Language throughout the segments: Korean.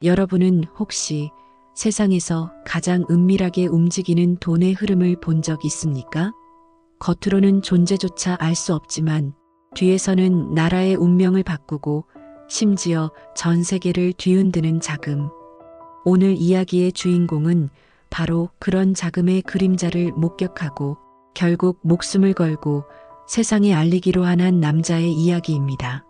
여러분은 혹시 세상에서 가장 은밀하게 움직이는 돈의 흐름을 본 적 있습니까? 겉으로는 존재조차 알 수 없지만 뒤에서는 나라의 운명을 바꾸고 심지어 전 세계를 뒤흔드는 자금. 오늘 이야기의 주인공은 바로 그런 자금의 그림자를 목격하고 결국 목숨을 걸고 세상에 알리기로 한 남자의 이야기입니다.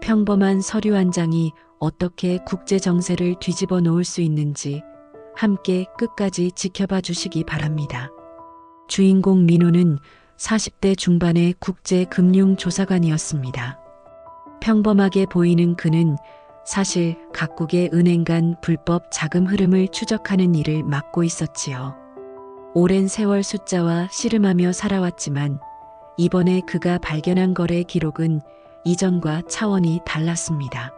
평범한 서류 한 장이 어떻게 국제 정세를 뒤집어 놓을 수 있는지 함께 끝까지 지켜봐 주시기 바랍니다. 주인공 민호는 40대 중반의 국제금융조사관이었습니다. 평범하게 보이는 그는 사실 각국의 은행 간 불법 자금 흐름을 추적하는 일을 맡고 있었지요. 오랜 세월 숫자와 씨름하며 살아왔지만 이번에 그가 발견한 거래 기록은 이전과 차원이 달랐습니다.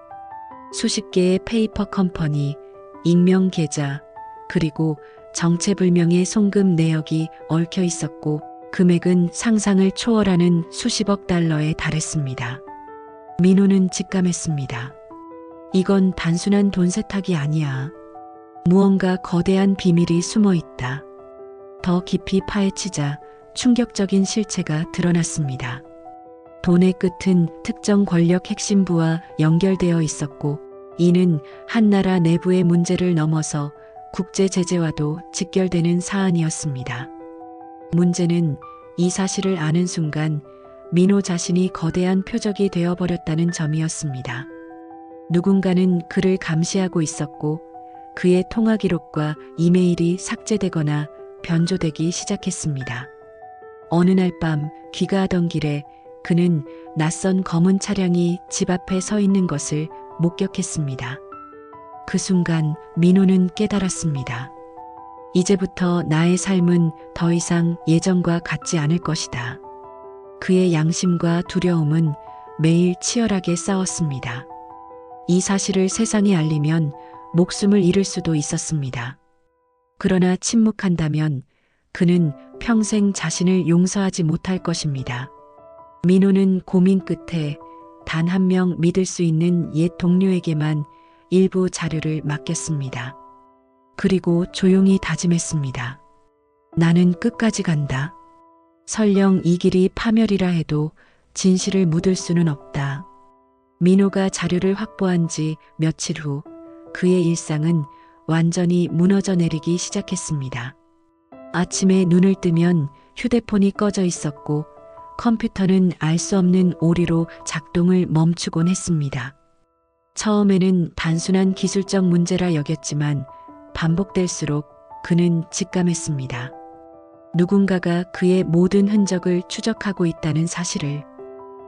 수십 개의 페이퍼 컴퍼니, 익명 계좌, 그리고 정체불명의 송금 내역이 얽혀 있었고 금액은 상상을 초월하는 수십억 달러에 달했습니다. 민호는 직감했습니다. 이건 단순한 돈 세탁이 아니야. 무언가 거대한 비밀이 숨어 있다. 더 깊이 파헤치자 충격적인 실체가 드러났습니다. 돈의 끝은 특정 권력 핵심부와 연결되어 있었고 이는 한 나라 내부의 문제를 넘어서 국제 제재와도 직결되는 사안이었습니다. 문제는 이 사실을 아는 순간 민호 자신이 거대한 표적이 되어버렸다는 점이었습니다. 누군가는 그를 감시하고 있었고 그의 통화 기록과 이메일이 삭제되거나 변조되기 시작했습니다. 어느 날 밤 귀가하던 길에 그는 낯선 검은 차량이 집 앞에 서 있는 것을 목격했습니다. 그 순간 민호는 깨달았습니다. 이제부터 나의 삶은 더 이상 예전과 같지 않을 것이다. 그의 양심과 두려움은 매일 치열하게 싸웠습니다. 이 사실을 세상에 알리면 목숨을 잃을 수도 있었습니다. 그러나 침묵한다면 그는 평생 자신을 용서하지 못할 것입니다. 민호는 고민 끝에 단 한 명 믿을 수 있는 옛 동료에게만 일부 자료를 맡겼습니다. 그리고 조용히 다짐했습니다. 나는 끝까지 간다. 설령 이 길이 파멸이라 해도 진실을 묻을 수는 없다. 민호가 자료를 확보한 지 며칠 후 그의 일상은 완전히 무너져 내리기 시작했습니다. 아침에 눈을 뜨면 휴대폰이 꺼져 있었고 컴퓨터는 알 수 없는 오류로 작동을 멈추곤 했습니다. 처음에는 단순한 기술적 문제라 여겼지만 반복될수록 그는 직감했습니다. 누군가가 그의 모든 흔적을 추적하고 있다는 사실을.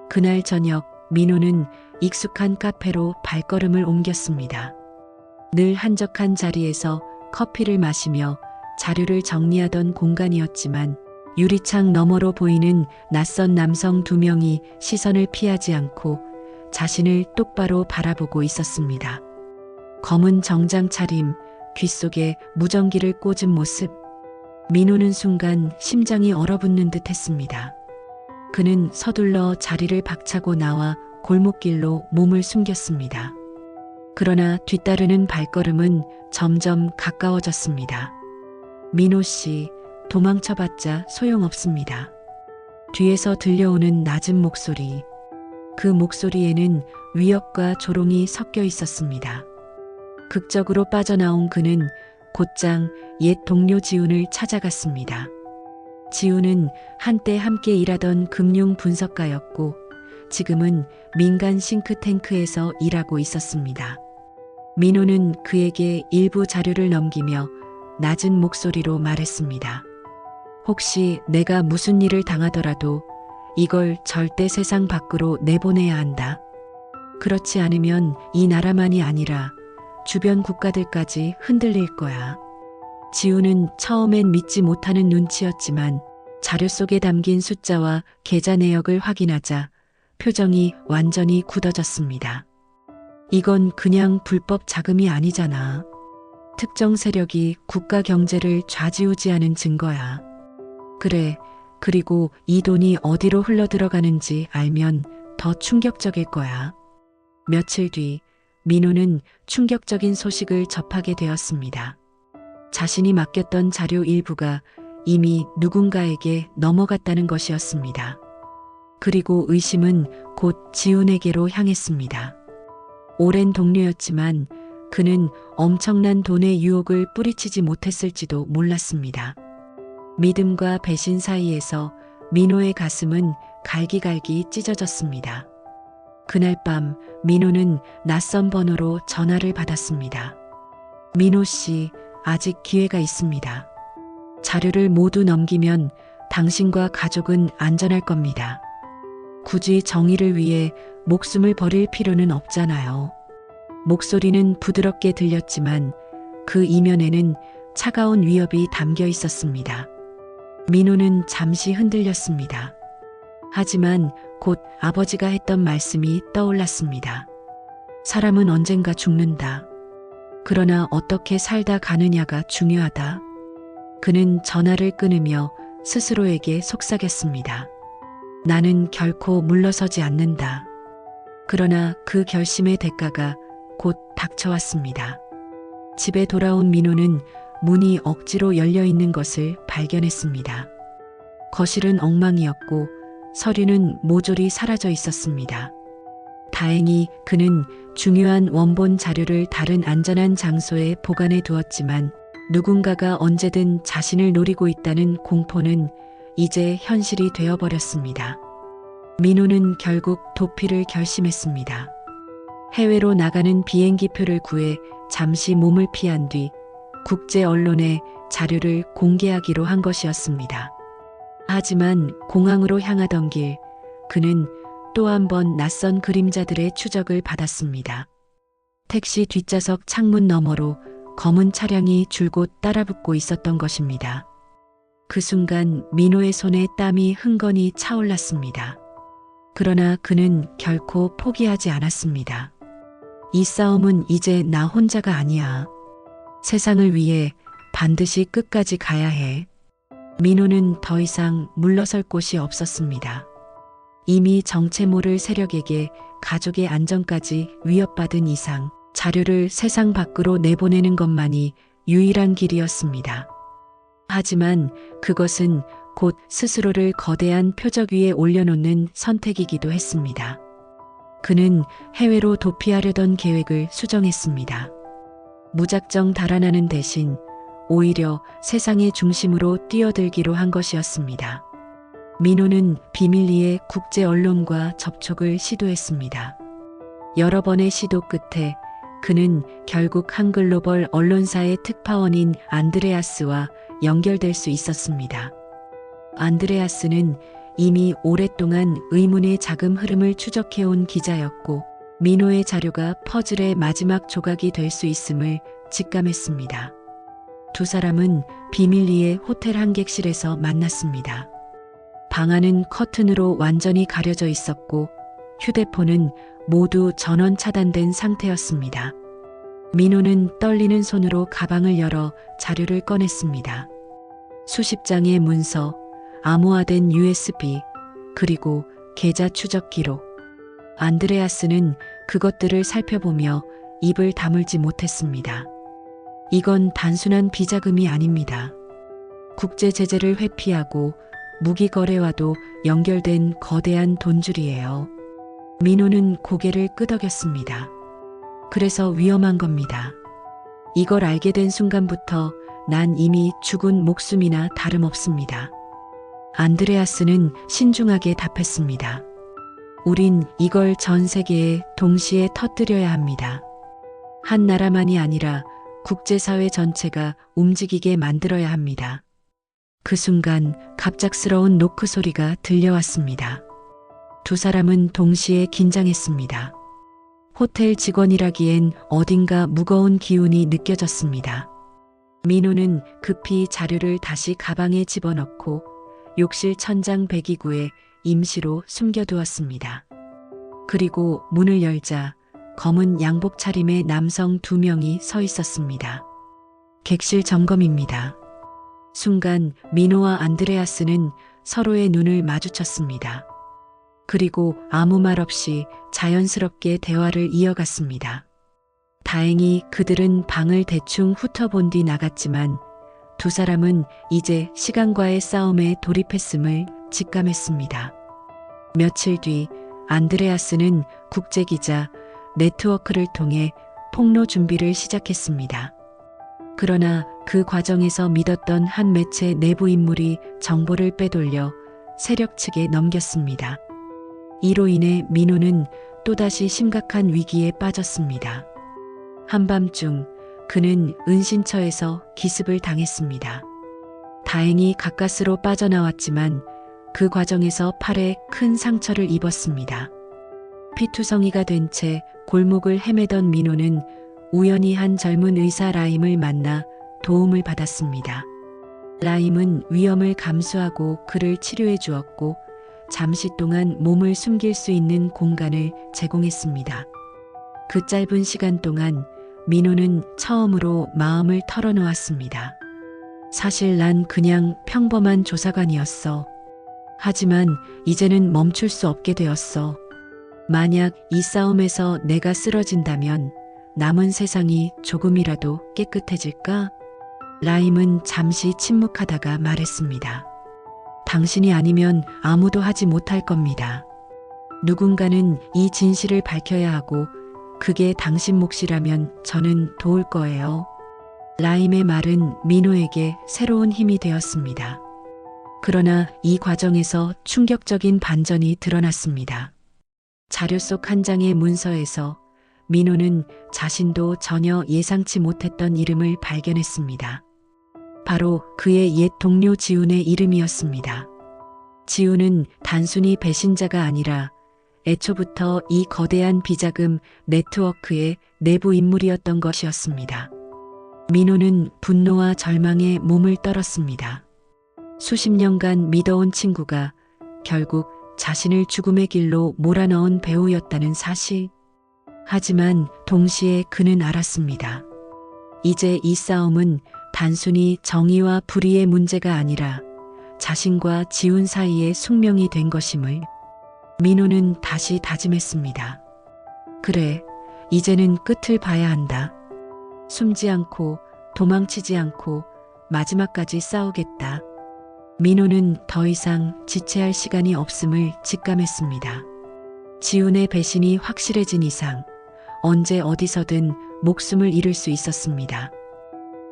그날 저녁 민호는 익숙한 카페로 발걸음을 옮겼습니다. 늘 한적한 자리에서 커피를 마시며 자료를 정리하던 공간이었지만 유리창 너머로 보이는 낯선 남성 두 명이 시선을 피하지 않고 자신을 똑바로 바라보고 있었습니다. 검은 정장 차림, 귀 속에 무전기를 꽂은 모습. 민호는 순간 심장이 얼어붙는 듯 했습니다. 그는 서둘러 자리를 박차고 나와 골목길로 몸을 숨겼습니다. 그러나 뒤따르는 발걸음은 점점 가까워졌습니다. 민호 씨, 도망쳐봤자 소용없습니다. 뒤에서 들려오는 낮은 목소리. 그 목소리에는 위협과 조롱이 섞여 있었습니다. 극적으로 빠져나온 그는 곧장 옛 동료 지훈을 찾아갔습니다. 지훈은 한때 함께 일하던 금융 분석가였고 지금은 민간 싱크탱크에서 일하고 있었습니다. 민호는 그에게 일부 자료를 넘기며 낮은 목소리로 말했습니다. 혹시 내가 무슨 일을 당하더라도 이걸 절대 세상 밖으로 내보내야 한다. 그렇지 않으면 이 나라만이 아니라 주변 국가들까지 흔들릴 거야. 지훈은 처음엔 믿지 못하는 눈치였지만 자료 속에 담긴 숫자와 계좌 내역을 확인하자 표정이 완전히 굳어졌습니다. 이건 그냥 불법 자금이 아니잖아. 특정 세력이 국가 경제를 좌지우지하는 증거야. 그래, 그리고 이 돈이 어디로 흘러들어가는지 알면 더 충격적일 거야. 며칠 뒤 민호는 충격적인 소식을 접하게 되었습니다. 자신이 맡겼던 자료 일부가 이미 누군가에게 넘어갔다는 것이었습니다. 그리고 의심은 곧 지훈에게로 향했습니다. 오랜 동료였지만 그는 엄청난 돈의 유혹을 뿌리치지 못했을지도 몰랐습니다. 믿음과 배신 사이에서 민호의 가슴은 갈기갈기 찢어졌습니다. 그날 밤 민호는 낯선 번호로 전화를 받았습니다. 민호 씨, 아직 기회가 있습니다. 자료를 모두 넘기면 당신과 가족은 안전할 겁니다. 굳이 정의를 위해 목숨을 버릴 필요는 없잖아요. 목소리는 부드럽게 들렸지만 그 이면에는 차가운 위협이 담겨 있었습니다. 민호는 잠시 흔들렸습니다. 하지만 곧 아버지가 했던 말씀이 떠올랐습니다. 사람은 언젠가 죽는다. 그러나 어떻게 살다 가느냐가 중요하다. 그는 전화를 끊으며 스스로에게 속삭였습니다. 나는 결코 물러서지 않는다. 그러나 그 결심의 대가가 곧 닥쳐왔습니다. 집에 돌아온 민호는 문이 억지로 열려 있는 것을 발견했습니다. 거실은 엉망이었고 서류는 모조리 사라져 있었습니다. 다행히 그는 중요한 원본 자료를 다른 안전한 장소에 보관해 두었지만 누군가가 언제든 자신을 노리고 있다는 공포는 이제 현실이 되어버렸습니다. 민호는 결국 도피를 결심했습니다. 해외로 나가는 비행기표를 구해 잠시 몸을 피한 뒤 국제 언론에 자료를 공개하기로 한 것이었습니다. 하지만 공항으로 향하던 길, 그는 또 한 번 낯선 그림자들의 추적을 받았습니다. 택시 뒷좌석 창문 너머로 검은 차량이 줄곧 따라붙고 있었던 것입니다. 그 순간 민호의 손에 땀이 흥건히 차올랐습니다. 그러나 그는 결코 포기하지 않았습니다. 이 싸움은 이제 나 혼자가 아니야. 세상을 위해 반드시 끝까지 가야 해. 민호는 더 이상 물러설 곳이 없었습니다. 이미 정체 모를 세력에게 가족의 안전까지 위협받은 이상 자료를 세상 밖으로 내보내는 것만이 유일한 길이었습니다. 하지만 그것은 곧 스스로를 거대한 표적 위에 올려놓는 선택이기도 했습니다. 그는 해외로 도피하려던 계획을 수정했습니다. 무작정 달아나는 대신 오히려 세상의 중심으로 뛰어들기로 한 것이었습니다. 민호는 비밀리에 국제 언론과 접촉을 시도했습니다. 여러 번의 시도 끝에 그는 결국 한 글로벌 언론사의 특파원인 안드레아스와 연결될 수 있었습니다. 안드레아스는 이미 오랫동안 의문의 자금 흐름을 추적해온 기자였고 민호의 자료가 퍼즐의 마지막 조각이 될 수 있음을 직감했습니다. 두 사람은 비밀리에 호텔 한 객실에서 만났습니다. 방 안은 커튼으로 완전히 가려져 있었고 휴대폰은 모두 전원 차단된 상태였습니다. 민호는 떨리는 손으로 가방을 열어 자료를 꺼냈습니다. 수십 장의 문서, 암호화된 USB, 그리고 계좌 추적 기록. 안드레아스는 그것들을 살펴보며 입을 다물지 못했습니다. 이건 단순한 비자금이 아닙니다. 국제 제재를 회피하고 무기 거래와도 연결된 거대한 돈줄이에요. 민호는 고개를 끄덕였습니다. 그래서 위험한 겁니다. 이걸 알게 된 순간부터 난 이미 죽은 목숨이나 다름없습니다. 안드레아스는 신중하게 답했습니다. 우린 이걸 전 세계에 동시에 터뜨려야 합니다. 한 나라만이 아니라 국제사회 전체가 움직이게 만들어야 합니다. 그 순간 갑작스러운 노크 소리가 들려왔습니다. 두 사람은 동시에 긴장했습니다. 호텔 직원이라기엔 어딘가 무거운 기운이 느껴졌습니다. 민호는 급히 자료를 다시 가방에 집어넣고 욕실 천장 배기구에 임시로 숨겨두었습니다. 그리고 문을 열자 검은 양복 차림의 남성 두 명이 서 있었습니다. 객실 점검입니다. 순간 민호와 안드레아스는 서로의 눈을 마주쳤습니다. 그리고 아무 말 없이 자연스럽게 대화를 이어갔습니다. 다행히 그들은 방을 대충 훑어본 뒤 나갔지만 두 사람은 이제 시간과의 싸움에 돌입했음을 직감했습니다. 며칠 뒤 안드레아스는 국제기자 네트워크를 통해 폭로 준비를 시작했습니다. 그러나 그 과정에서 믿었던 한 매체 내부 인물이 정보를 빼돌려 세력 측에 넘겼습니다. 이로 인해 민호는 또다시 심각한 위기에 빠졌습니다. 한밤중 그는 은신처에서 기습을 당했습니다. 다행히 가까스로 빠져나왔지만 그 과정에서 팔에 큰 상처를 입었습니다. 피투성이가 된 채 골목을 헤매던 민호는 우연히 한 젊은 의사 라임을 만나 도움을 받았습니다. 라임은 위험을 감수하고 그를 치료해 주었고 잠시 동안 몸을 숨길 수 있는 공간을 제공했습니다. 그 짧은 시간 동안 민호는 처음으로 마음을 털어놓았습니다. 사실 난 그냥 평범한 조사관이었어. 하지만 이제는 멈출 수 없게 되었어. 만약 이 싸움에서 내가 쓰러진다면 남은 세상이 조금이라도 깨끗해질까? 라임은 잠시 침묵하다가 말했습니다. 당신이 아니면 아무도 하지 못할 겁니다. 누군가는 이 진실을 밝혀야 하고 그게 당신 몫이라면 저는 도울 거예요. 라임의 말은 민호에게 새로운 힘이 되었습니다. 그러나 이 과정에서 충격적인 반전이 드러났습니다. 자료 속 한 장의 문서에서 민호는 자신도 전혀 예상치 못했던 이름을 발견했습니다. 바로 그의 옛 동료 지훈의 이름이었습니다. 지훈은 단순히 배신자가 아니라 애초부터 이 거대한 비자금 네트워크의 내부 인물이었던 것이었습니다. 민호는 분노와 절망에 몸을 떨었습니다. 수십 년간 믿어온 친구가 결국 자신을 죽음의 길로 몰아넣은 배우였다는 사실. 하지만 동시에 그는 알았습니다. 이제 이 싸움은 단순히 정의와 불의의 문제가 아니라 자신과 지훈 사이의 숙명이 된 것임을 민호는 다시 다짐했습니다. 그래, 이제는 끝을 봐야 한다. 숨지 않고 도망치지 않고 마지막까지 싸우겠다. 민호는 더 이상 지체할 시간이 없음을 직감했습니다. 지훈의 배신이 확실해진 이상 언제 어디서든 목숨을 잃을 수 있었습니다.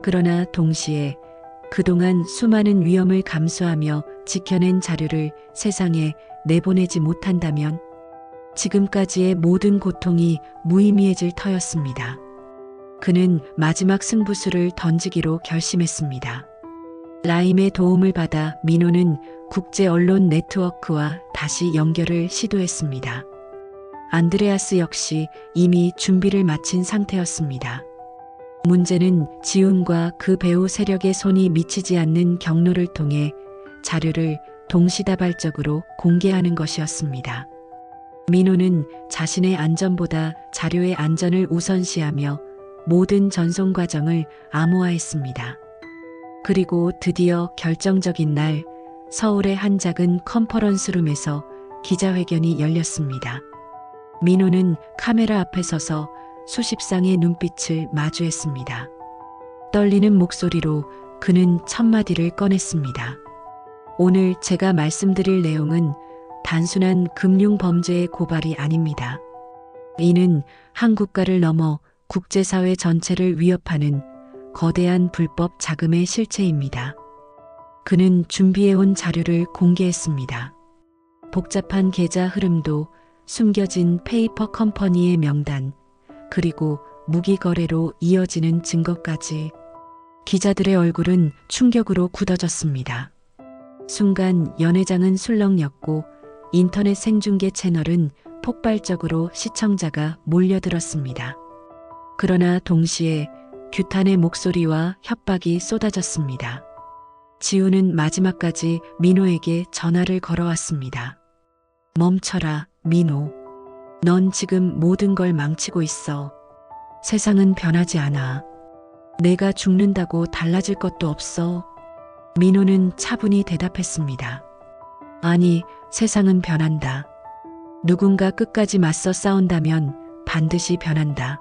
그러나 동시에 그동안 수많은 위험을 감수하며 지켜낸 자료를 세상에 내보내지 못한다면 지금까지의 모든 고통이 무의미해질 터였습니다. 그는 마지막 승부수를 던지기로 결심했습니다. 라임의 도움을 받아 민호는 국제 언론 네트워크와 다시 연결을 시도했습니다. 안드레아스 역시 이미 준비를 마친 상태였습니다. 문제는 지훈과 그 배우 세력의 손이 미치지 않는 경로를 통해 자료를 동시다발적으로 공개하는 것이었습니다. 민호는 자신의 안전보다 자료의 안전을 우선시하며 모든 전송 과정을 암호화했습니다. 그리고 드디어 결정적인 날 서울의 한 작은 컨퍼런스룸에서 기자회견이 열렸습니다. 민호는 카메라 앞에 서서 수십 쌍의 눈빛을 마주했습니다. 떨리는 목소리로 그는 첫 마디를 꺼냈습니다. 오늘 제가 말씀드릴 내용은 단순한 금융 범죄의 고발이 아닙니다. 이는 한 국가를 넘어 국제사회 전체를 위협하는 거대한 불법 자금의 실체입니다. 그는 준비해온 자료를 공개했습니다. 복잡한 계좌 흐름도 숨겨진 페이퍼 컴퍼니의 명단, 그리고 무기 거래로 이어지는 증거까지. 기자들의 얼굴은 충격으로 굳어졌습니다. 순간 연회장은 술렁였고 인터넷 생중계 채널은 폭발적으로 시청자가 몰려들었습니다. 그러나 동시에 규탄의 목소리와 협박이 쏟아졌습니다. 지훈은 마지막까지 민호에게 전화를 걸어왔습니다. 멈춰라, 민호. 넌 지금 모든 걸 망치고 있어. 세상은 변하지 않아. 내가 죽는다고 달라질 것도 없어. 민호는 차분히 대답했습니다. 아니, 세상은 변한다. 누군가 끝까지 맞서 싸운다면 반드시 변한다.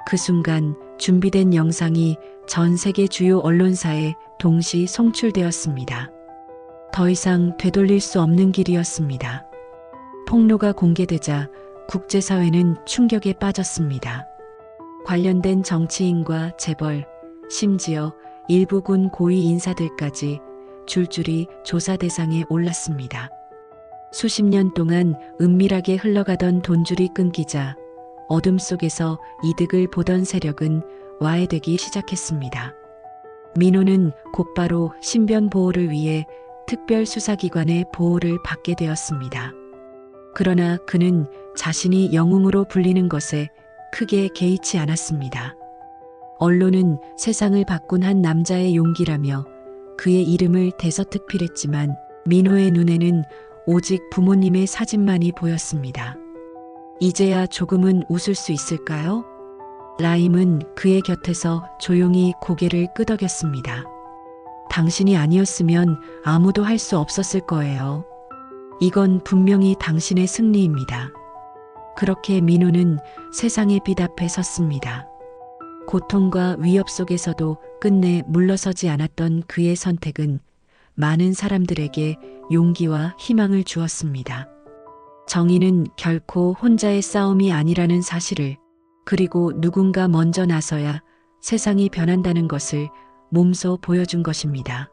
그 순간 준비된 영상이 전 세계 주요 언론사에 동시 송출되었습니다. 더 이상 되돌릴 수 없는 길이었습니다. 폭로가 공개되자 국제사회는 충격에 빠졌습니다. 관련된 정치인과 재벌, 심지어 일부 군 고위 인사들까지 줄줄이 조사 대상에 올랐습니다. 수십 년 동안 은밀하게 흘러가던 돈줄이 끊기자 어둠 속에서 이득을 보던 세력은 와해되기 시작했습니다. 민호는 곧바로 신변 보호를 위해 특별수사기관의 보호를 받게 되었습니다. 그러나 그는 자신이 영웅으로 불리는 것에 크게 개의치 않았습니다. 언론은 세상을 바꾼 한 남자의 용기라며 그의 이름을 대서특필했지만 민호의 눈에는 오직 부모님의 사진만이 보였습니다. 이제야 조금은 웃을 수 있을까요? 라임은 그의 곁에서 조용히 고개를 끄덕였습니다. 당신이 아니었으면 아무도 할 수 없었을 거예요. 이건 분명히 당신의 승리입니다. 그렇게 민호는 세상의 빛 앞에 섰습니다. 고통과 위협 속에서도 끝내 물러서지 않았던 그의 선택은 많은 사람들에게 용기와 희망을 주었습니다. 정의는 결코 혼자의 싸움이 아니라는 사실을, 그리고 누군가 먼저 나서야 세상이 변한다는 것을 몸소 보여준 것입니다.